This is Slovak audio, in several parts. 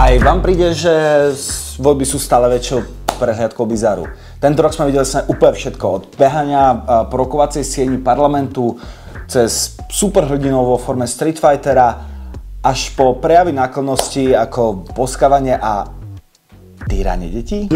Aj vám príde, že voľby sú stále väčšou prehliadkou bizaru. Tento rok sme videli úplne všetko. Od behania po rokovacej sieni parlamentu, cez superhrdinov vo forme Street Fightera, až po prejavy náklonnosti ako boskávanie a týranie detí.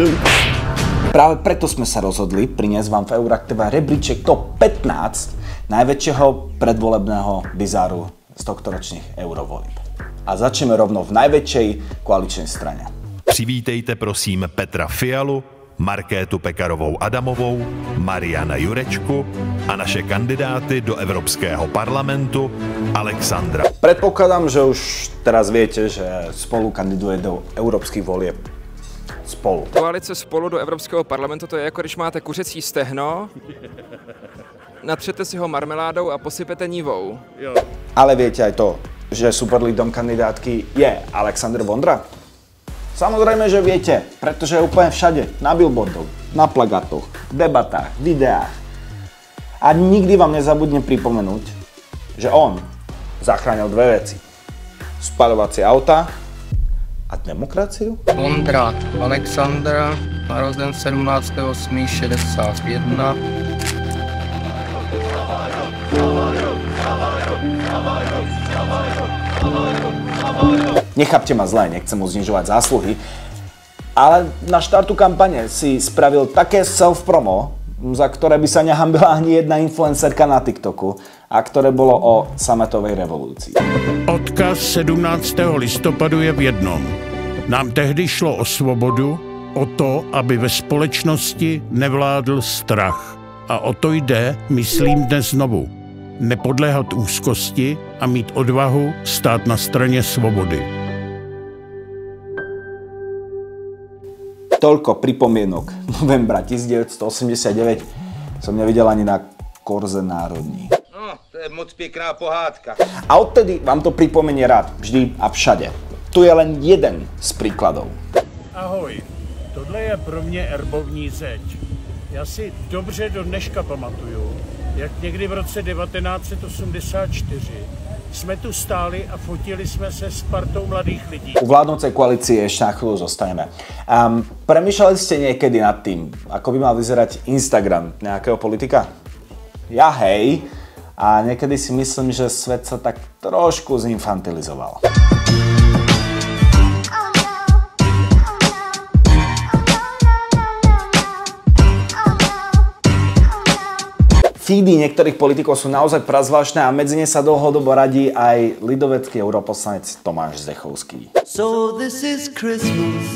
Práve preto sme sa rozhodli priniesť vám v Euraktiva rebríček top 15 najväčšieho predvolebného bizáru z tohtoročných eurovolieb. A začneme rovno v najväčšej koaličnej strane. Přivítejte prosím Petra Fialu, Markétu Pekarovou Adamovou, Mariana Jurečku a naše kandidáty do Evropského parlamentu Alexandra. Predpokladám, že už teraz viete, že Spolu kandiduje do európskych volieb. Spolu. Koalice Spolu do Evropského parlamentu, to je jako když máte kuřecí stehno, natřete si ho marmeládou a posypete nivou. Ale viete aj to, že superlídrom kandidátky je Alexander Vondra? Samozrejme, že viete, pretože je úplne všade, na billboardoch, na plagátoch, debatách, videách. A nikdy vám nezabudne pripomenúť, že on zachránil dve veci. Spaľovacie auta a demokraciu. Vondra Alexander, narozen 17.8.61. Nechápte ma zle, nechcem mu znižovať zásluhy, ale na štartu kampane si spravil také self-promo, za ktoré by sa nehambila ani jedna influencerka na TikToku, a ktoré bolo o sametovej revolúcii. Odkaz 17. listopadu je v jednom. Nám tehdy šlo o svobodu, o to, aby ve společnosti nevládl strach. A o to jde, myslím dnes znovu. Nepodléhat úzkosti a mít odvahu stát na straně svobody. Toľko pripomienok novembra 1989 som nevidel ani na Korze národní. No, to je moc pěkná pohádka. A odtedy vám to pripomenie rád, vždy a všade. Tu je len jeden z príkladov. Ahoj, tohle je pro mě erbovní zeď. Já si dobře do dneška pamatuju, jak někdy v roce 1984 jsme tu stáli a fotili jsme se s partou mladých lidí. U vládnocej koalície ešte na chvíľu zostaneme. Premýšľali ste niekedy nad tým, ako by mal vyzerať Instagram nejakého politika? Ja hej, a niekedy si myslím, že svet sa tak trošku zinfantilizoval. Feedy niektorých politikov sú naozaj prazvláštne a medzi ne sa dlhodobo radí aj ľidovecký europoslanec Tomáš Zdechovský. So this is Christmas,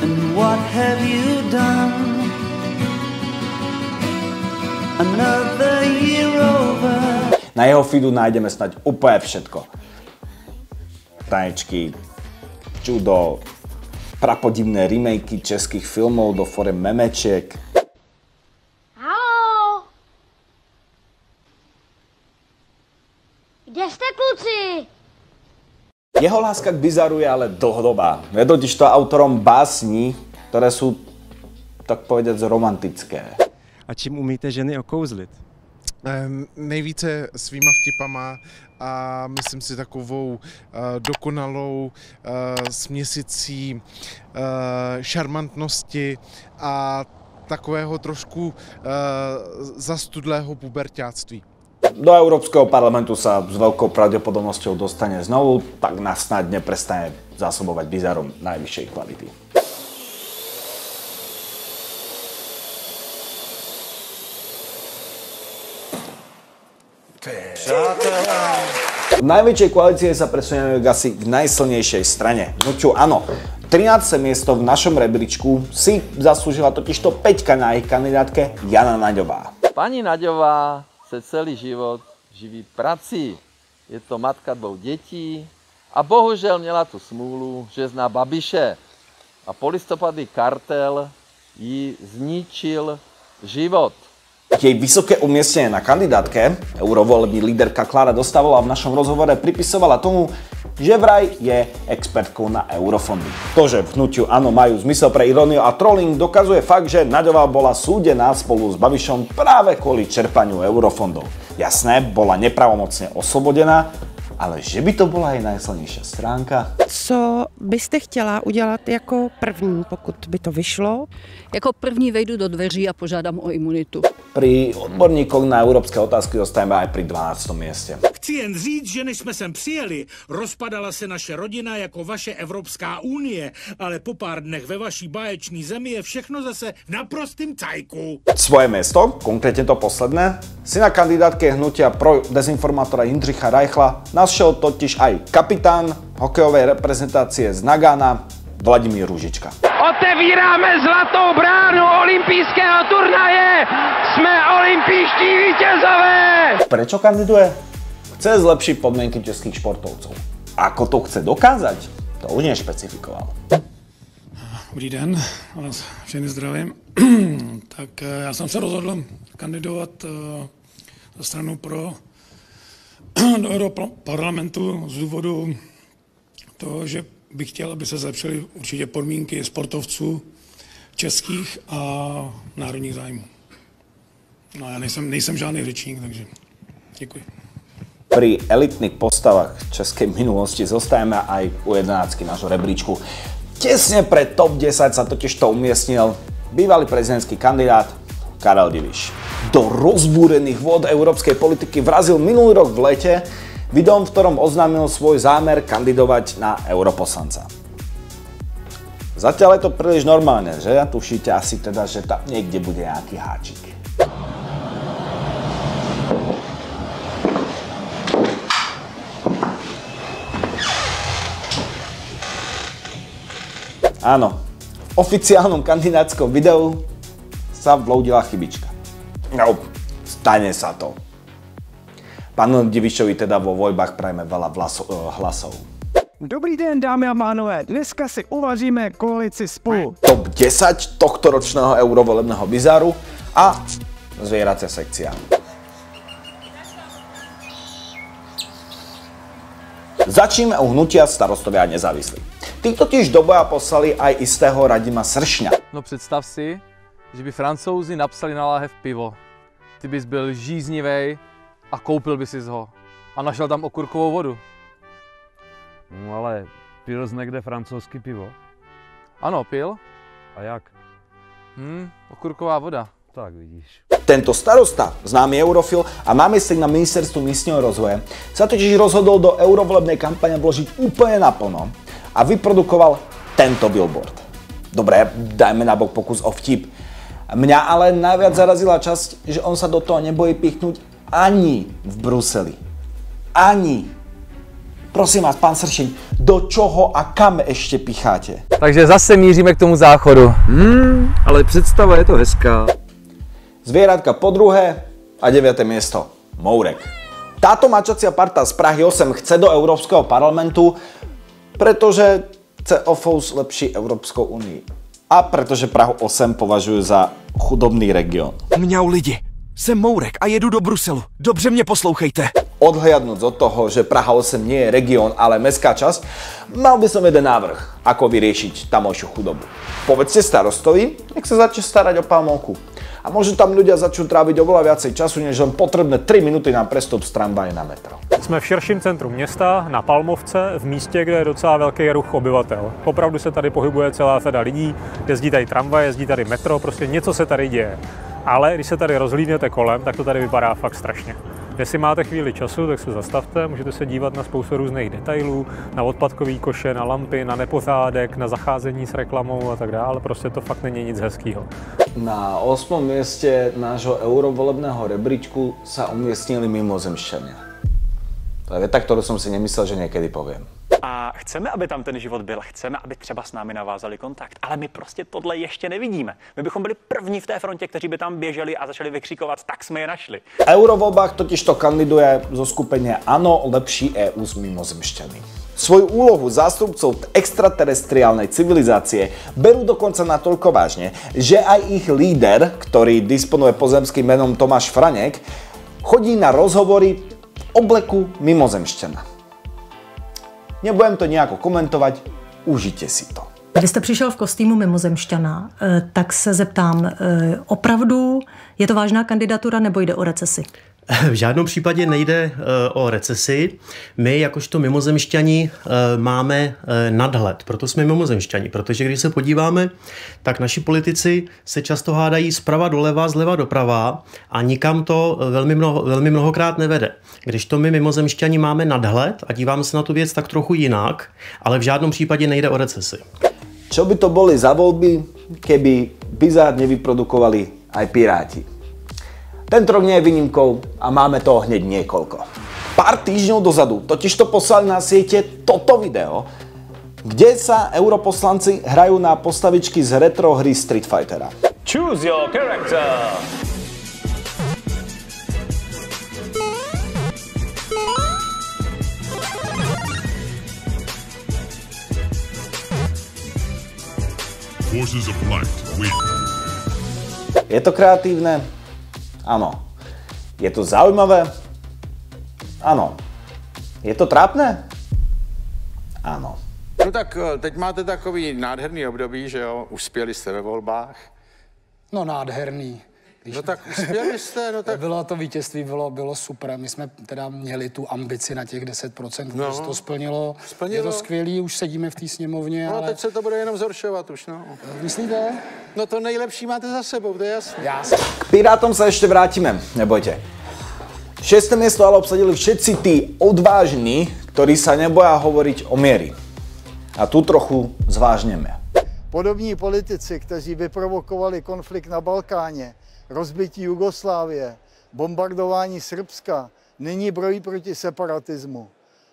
and what have you done? Another year over. Na jeho feedu nájdeme snáď úplne všetko. Tanečky, judo, prapodivné remakey českých filmov do forem memečiek. Kde ste, kluci? Jeho láska k bizaru je ale dlhodobá. Je totižto autorom básní, ktoré sú, tak povedať, romantické. A čím umíte ženy okouzlit? Nejvíce svýma vtipama a myslím si takovou dokonalou směsicí šarmantnosti a takového trošku zastudlého puberťáctví. Do Európskeho parlamentu sa s veľkou pravdepodobnosťou dostane znovu, tak nás snáď neprestane zásobovať bizarom najvyššej kvality. V najväčšej koalície sa presunieme asi k najsilnejšej strane. Hnutiu Áno. 13. miesto v našom rebríčku si zaslúžila totižto Peťka na ich kandidátke Jana Naďová. Pani Naďová se celý život živí prací. Je to matka 2 detí a bohužel měla tu smůlu, že zná Babiše. A polistopadový kartel jí zničil život. Jej vysoké umiestnenie na kandidátke eurovolební líderka Klára Dostálová v našom rozhovore pripisovala tomu, že vraj je expertkou na eurofondy. To, že v hnutiu Áno majú zmysel pre iróniu a trolling, dokazuje fakt, že Naďová bola súdená spolu s Babišom práve kvôli čerpaniu eurofondov. Jasné, bola nepravomocne oslobodená, ale že by to bola jej najsilnejšia stránka. Co byste chtěla udělat jako první, pokud by to vyšlo? Jako první vejdu do dveří a požádám o imunitu. Pri odborníkoch na európske otázky dostajeme aj pri 12. mieste. Chci jen říct, že než jsme sem přijeli, rozpadala se naše rodina jako vaše Evropská unie, ale po pár dnech ve vaší báječný zemi je všechno zase v naprostým cajku. Svoje miesto, konkrétne to posledné, si na kandidátke hnutia pro dezinformátora Jindřicha Reichla našiel totiž aj kapitán hokejovej reprezentácie z Nagana Vladimír Růžička. Otevíráme zlatou bránu olympijského turnaje! Jsme olympijští vítězové! Prečo kandiduje? Chce zlepšiť podmienky českých športovcov. Ako to chce dokázať, to už nešpecifikoval. Dobrý den, vás všechny zdravím. Tak já jsem se rozhodl kandidovat za stranu pro do Europarlamentu z důvodu toho, že bych chtěl, aby se zlepšily určitě podmínky sportovců českých a národních zájmů. No já nejsem žádný řečník, takže děkuji. Pri elitných postavách českej minulosti zostajeme aj u 11 nášho rebríčku. Tesne pred top 10 sa totiž to umiestnil bývalý prezidentský kandidát Karel Diviš. Do rozbúrených vôd európskej politiky vrazil minulý rok v lete videom, v ktorom oznámil svoj zámer kandidovať na europoslanca. Zatiaľ je to príliš normálne, že? Tušíte asi teda, že tam niekde bude nejaký háčik. Áno, v oficiálnom kandidátskom videu sa vloudila chybička. No, stane sa to. Pánu Divišovi teda vo voľbách prajeme veľa hlasov. Dobrý den, dámy a pánové, dneska si uvaříme koalici Spolu. Top 10 tohtoročného eurovolebného bizáru a zvieracia sekcia. Začneme u hnutia Starostovia a nezávislí. Tí totiž do boja poslali aj istého Radima Sršňa. No představ si, že by Francouzi napsali na láhev pivo. Ty bys byl žíznivej a koupil by si ho. A našel tam okurkovou vodu. No ale pil jsi někde francouzský pivo? Ano, pil. A jak? Okurková voda. Tak vidíš. Tento starosta, známy eurofil a námestník na ministerstvu místneho rozvoje, sa totiž rozhodol do eurovolebnej kampane vložiť úplne naplno a vyprodukoval tento billboard. Dobre, dajme na bok pokus o vtip. Mňa ale najviac zarazila časť, že on sa do toho nebojí pichnúť ani v Bruseli. Ani. Prosím vás, pán Sršeň, do čoho a kam ešte picháte? Takže zase míříme k tomu záchodu. Ale představa je to hezká. Zvieratka po druhé a 9. miesto. Mourek. Táto mačacia parta z Prahy 8 chce do Európskeho parlamentu, pretože chce ofous lepší Európskou unii. A pretože Prahu 8 považujú za chudobný region. Mňau lidi, jsem Mourek a jedu do Bruselu. Dobře mě poslouchejte. Odhliadnúc od toho, že Praha 8 nie je región, ale mestská časť, mal by som jeden návrh, ako vyriešiť tamojšiu chudobu. Povedzte starostovi, nech sa začne starať o Palmovku. A môžu tam ľudia začnú tráviť oveľa viacej času, než len potrebné 3 minuty na prestup z tramvaje na metro. Jsme v širším centru města, na Palmovce, v místě, kde je docela velký ruch obyvatel. Opravdu se tady pohybuje celá řada lidí, jezdí tady tramvaj, jezdí tady metro, prostě něco se tady děje. Ale když se tady rozhlídnete kolem, tak to tady vypadá fakt strašně. Jestli máte chvíli času, tak se zastavte, můžete se dívat na spoustu různých detailů, na odpadkový koše, na lampy, na nepořádek, na zacházení s reklamou a tak dále. Prostě to fakt není nic hezkýho. Na 8. mieste nášho eurovolebného rebríčku sa umiestnili mimozemšťania. To je veta, ktorú som si nemyslel, že niekedy poviem. A chceme, aby tam ten život byl, chceme, aby třeba s námi navázali kontakt, ale my prostě tohle ještě nevidíme. My bychom byli první v té frontě, kteří by tam běželi a začali vykřikovat, tak jsme je našli. V eurovoľbách totiž to kandiduje zo skupenia Áno, lepší EU s mimozemšťany. Svoju úlohu zástupcov extraterestriálnej civilizácie berú dokonca natoľko vážne, že aj ich líder, ktorý disponuje pozemským menom Tomáš Franěk, chodí na rozhovory v obleku mimozemšťana. Nebudem to nejako komentovať, užite si to. Když jste přišel v kostýmu mimozemšťana, tak se zeptám, opravdu je to vážná kandidatura nebo jde o recesi? V žádném případě nejde o recesi. My, jakožto mimozemšťani, máme nadhled. Proto jsme mimozemšťani. Protože když se podíváme, tak naši politici se často hádají zprava doleva, zleva doprava a nikam to velmi mnohokrát nevede. Když to my mimozemšťani máme nadhled a díváme se na tu věc tak trochu jinak, ale v žádném případě nejde o recesi. Čo by to boli za voľby, keby bizár nevyprodukovali aj Piráti? Tento rok nie je výnimkou a máme toho hneď niekoľko. Pár týždňov dozadu totižto poslali na siete toto video, kde sa europoslanci hrajú na postavičky z retro hry Street Fightera. Choose your character. Forces of Light win. Je to kreatívne? Áno. Je to zaujímavé? Áno. Je to trápne? Áno. No tak teď máte takový nádherný období, že jo? Uspěli jste ve volbách. No nádherný. No tak uspěli jste, no tak... Bylo to vítězství, bylo super. My jsme teda měli tu ambici na těch 10%, no. Se to splnilo. Je to skvělý, už sedíme v té sněmovně, no, ale... teď se to bude jenom zhoršovat už, no. Myslíte? No to nejlepší máte za sebou, to je jasné. K Pirátom sa ešte vrátime, nebojte. 6. miesto ale obsadili všetci tí odvážni, ktorí sa neboja hovoriť o miery. A tu trochu zvážneme. Podobní politici, kteří vyprovokovali konflikt na Balkáně, rozbití Jugoslávie, bombardování Srbska, nyní brojí proti separatismu.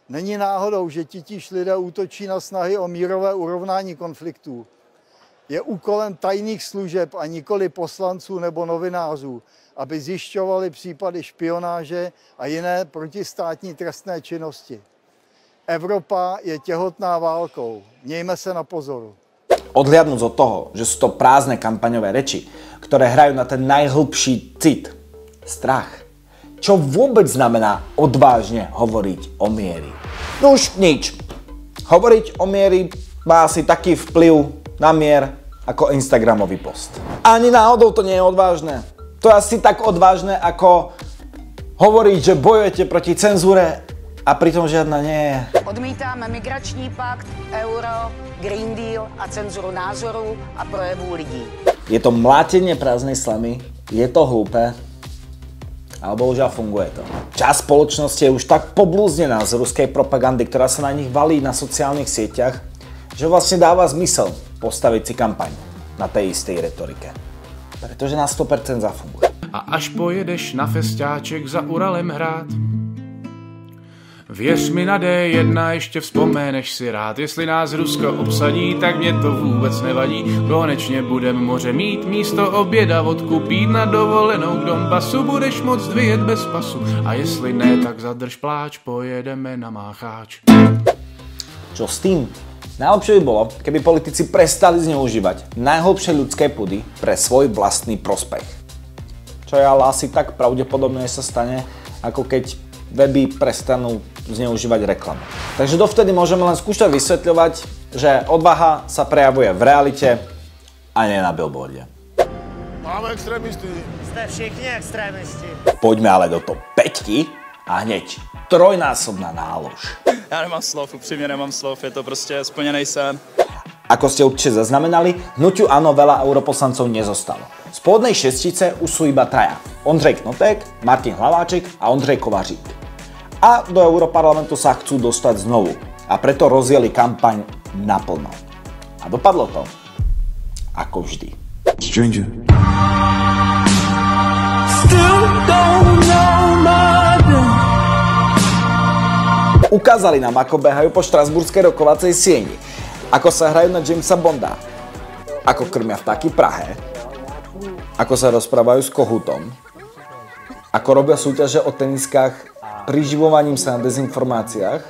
Není náhodou, že titíž lidé útočí na snahy o mírové urovnání konfliktů. Je úkolem tajných služeb a nikoli poslanců nebo novinářů, aby zjišťovali případy špionáže a jiné protistátní trestné činnosti. Evropa je těhotná válkou. Mějme se na pozoru. Odhliadnúc od toho, že sú to prázdne kampaňové reči, ktoré hrajú na ten najhlbší cit, strach. Čo vôbec znamená odvážne hovoriť o miery? No už nič. Hovoriť o miery má asi taký vplyv na mier ako Instagramový post. Ani náhodou to nie je odvážne. To je asi tak odvážne ako hovoriť, že bojujete proti cenzúre a pritom žiadna nie je. Odmítáme migrační pakt, euro, Green Deal a cenzuru názorů a projevů lidí. Je to mlátenie prázdnej slamy, je to hlúpe, ale bohužiaľ funguje to. Časť spoločnosti je už tak poblúznená z ruskej propagandy, ktorá sa na nich valí na sociálnych sieťach, že vlastne dáva zmysel postaviť si kampaň na tej istej retorike. Pretože na 100% zafunguje. A až pojedeš na festiáček za Uralem hrát, věř mi na D1 ještě vzpomeneš si rád. Jestli nás Rusko obsadí, tak mě to vůbec nevadí. Konečně budem moře mít místo oběda, vodku pít na dovolenou k Donbasu. Budeš moct vyjet bez pasu a jestli ne, tak zadrž pláč, pojedeme na Mácháč. Čo s tým? Najlepšie by bolo, keby politici prestali zneužívať najhlbšie ľudské pudy pre svoj vlastný prospech. Čo je ale asi tak pravdepodobne sa stane, ako keď weby prestanú zneužívať reklamu. Takže dovtedy môžeme len skúšať vysvetľovať, že odvaha sa prejavuje v realite a nie na billboarde. Máme extrémisty. Ste všichni extrémisti. Poďme ale do top 5 a hneď trojnásobná nálož. Já nemám slov, upřímně nemám slov, je to prostě splněnej sen. Ako ste určite zaznamenali, hnutiu Áno veľa europoslancov nezostalo. Z pôvodnej šestice už sú iba traja. Ondřej Knotek, Martin Hlaváček a Ondřej Kovařík. A do Europarlamentu sa chcú dostať znovu. A preto rozjeli kampaň naplno. A dopadlo to ako vždy. Stranger. Ukázali nám, ako behajú po štrasburskej rokovacej sieni, ako sa hrajú na Jamesa Bonda, ako krmia vtáky v Prahe, ako sa rozprávajú s Kohútom, ako robia súťaže o teniskách priživovaním sa na dezinformáciách,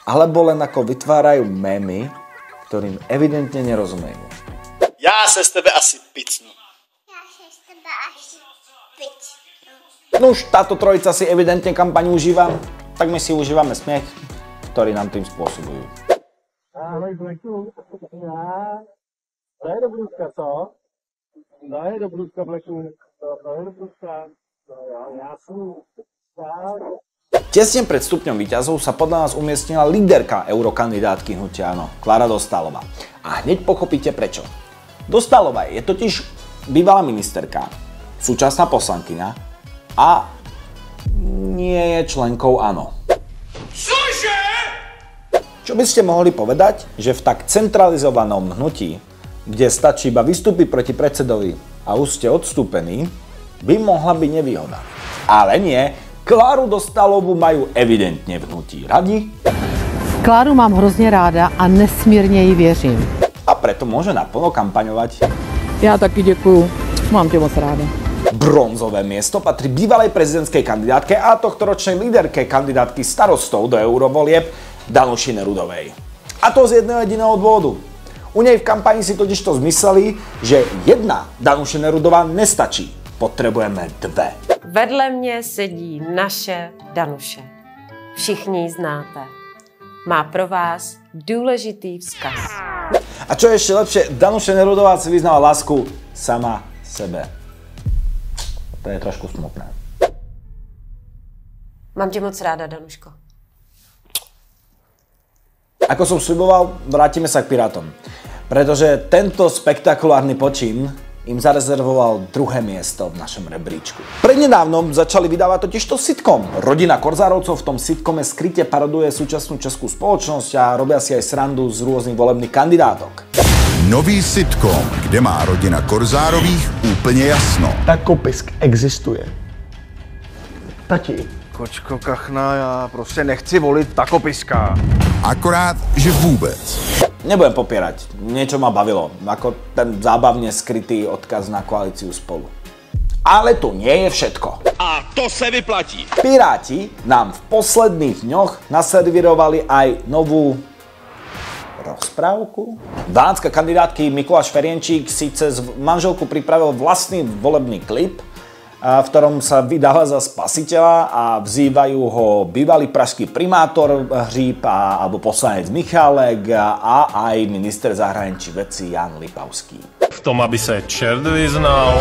alebo len ako vytvárajú mémy, ktorým evidentne nerozumejú. Já se z tebe asi picnu. No už táto trojica si evidentne kampaň užíva, tak my si užívame smiech, ktorý nám tým spôsobujú. Ahoj, Blacku. Daj do blúzka, co? Daj do blúzka, Blacku. Daj do blúzka. Tesne pred stupňom víťazov sa podľa nás umiestnila líderka eurokandidátky hnutia Áno, Klára Dostálová. A hneď pochopíte prečo. Dostálová je totiž bývalá ministerka, súčasná poslankyňa a nie je členkou Áno. Čo by ste mohli povedať, že v tak centralizovanom hnutí, kde stačí iba vystúpiť proti predsedovi a už ste odstúpení, by mohla byť nevýhoda. Ale nie, Kláru Dostálovú majú evidentne v hnutí radi. Kláru mám hrozně ráda a nesmírně jí věřím. A preto môže naplno kampaňovať. Já taky děkuju, mám tě moc ráda. Bronzové miesto patrí bývalej prezidentskej kandidátke a tohtoročnej líderke kandidátky starostov do eurovolieb Danuši Nerudovej. A to z jedného jediného dôvodu. U nej v kampani si totižto zmysleli, že jedna Danuše Nerudová nestačí. Potrebujeme dve. Vedle mě sedí naše Danuše. Všichni ji znáte. Má pro vás důležitý vzkaz. A čo je ešte lepšie, Danuše Nerudová si vyznala lásku sama sebe. To je trošku smutné. Mám tě moc ráda, Danuško. Ako som sľuboval, vrátime sa k Pirátom. Pretože tento spektakulárny počin im zarezervoval druhé miesto v našom rebríčku. Prednedávnom začali vydávať totižto sitcom. Rodina Korzárovcov v tom sitcome skryte paroduje súčasnú českú spoločnosť a robia si aj srandu z rôznych volebných kandidátok. Nový sitcom, kde má rodina Korzárových úplně jasno. Takopisk existuje. Tati. Kočko kachna, já prostě nechci volit takopiska. Akorát, že vůbec. Nebudem popierať, niečo ma bavilo, ako ten zábavne skrytý odkaz na koalíciu Spolu. Ale to nie je všetko. A to se vyplatí. Piráti nám v posledných dňoch naservírovali aj novú rozprávku. Dánska kandidátky Mikuláš Ferjenčík si cez manželku pripravil vlastný volebný klip, v ktorom sa vydáva za spasiteľa a vzývajú ho bývalý pražský primátor Hříb alebo poslanec Michálek a aj minister zahraničí vecí Jan Lipavský. V tom, aby se čert vyznal.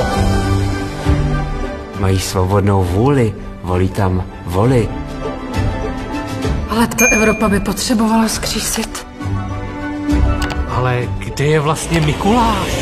Mají svobodnou vůli, volí tam voli. Ale ta Evropa by potřebovala skřísit. Ale kde je vlastně Mikuláš?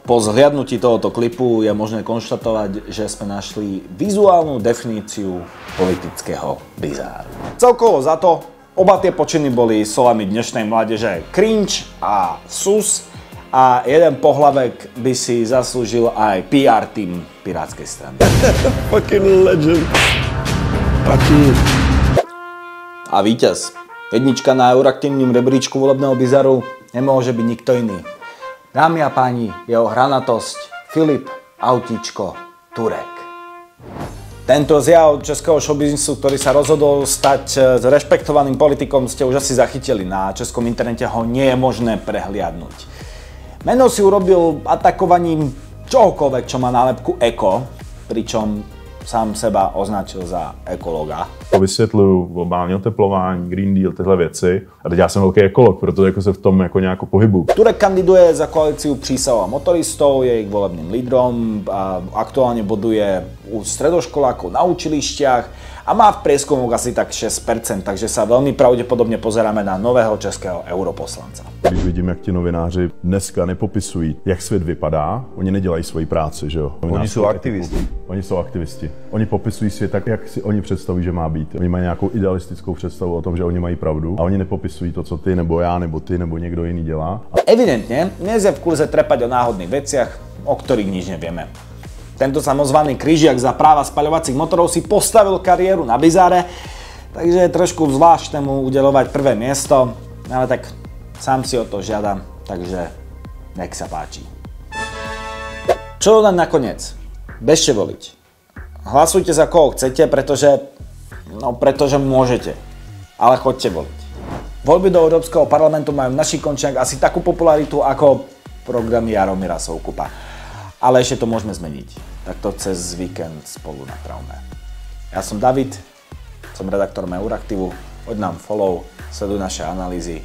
Po zhliadnutí tohoto klipu je možné konštatovať, že sme našli vizuálnu definíciu politického bizáru. Celkovo za to, oba tie počiny boli solami dnešnej mládeže cringe a sus a jeden pohlavek by si zaslúžil aj PR tým Pirátskej strany. Fucking legend. Tati. A víťaz. Jednička na euroaktívnym rebríčku volebného bizáru nemôže byť nikto iný. Dámy a páni, jeho hranatosť Filip Autíčko Turek. Tento zjav českého showbiznisu, ktorý sa rozhodol stať rešpektovaným politikom, ste už asi zachytili. Na českom internete ho nie je možné prehliadnúť. Meno si urobil atakovaním čohokoľvek, čo má nálepku eko, pričom sám seba označil za ekologa. Vysvětluju globální oteplování, Green Deal, tyhle věci. A teď já jsem velký ekolog, protože jako se v tom jako nějak pohybuju. Turek kandiduje za koalíciu Přísahu a motoristov, je ich volebným lídrom a aktuálne boduje u stredoškolákov na učilištiach a má v prieskumoch asi tak 6%, takže sa veľmi pravdepodobne pozeráme na nového českého europoslanca. Když vidím, jak ti novináři dneska nepopisují, jak svět vypadá, oni nedělají svoji práci, že jo? Oni jsou aktivisti. Oni jsou aktivisti. Oni popisují svět tak, jak si oni představí, že má být. Oni mají nějakou idealistickou představu o tom, že oni mají pravdu a oni nepopisují to, co ty, nebo já, nebo ty, nebo někdo jiný dělá. Evidentne, dnes je v kurze trepať o náhodných veciach, o ktorých nič nevieme. Tento samozvaný kryžiak za práva spaľovacích motorov si postavil kariéru na bizáre, takže je trošku zvláštne mu udeľovať prvé miesto, ale tak sám si o to žiadam, takže nech sa páči. Čo len nakoniec? Bežte voliť. Hlasujte za koho chcete, pretože môžete, ale choďte voliť. Voľby do Európskeho parlamentu majú v našich končiach asi takú popularitu ako programy Jaromíra Soukupa. Ale ešte to môžeme zmeniť. Tak to cez víkend spolu napravme. Ja som David, som redaktorom Euraktivu. hoď nám follow, sleduj naše analýzy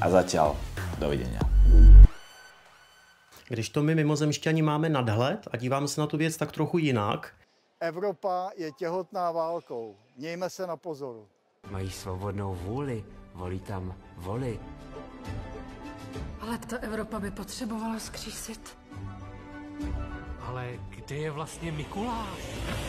a zatiaľ dovidenia. Když to my mimozemšťani máme nadhled a díváme se na tu věc tak trochu jinak. Evropa je těhotná válkou. Mějme se na pozoru. Mají svobodnou vůli, volí tam voli. Ale ta Evropa by potřebovala skřísit. Ale kde je vlastně Mikuláš?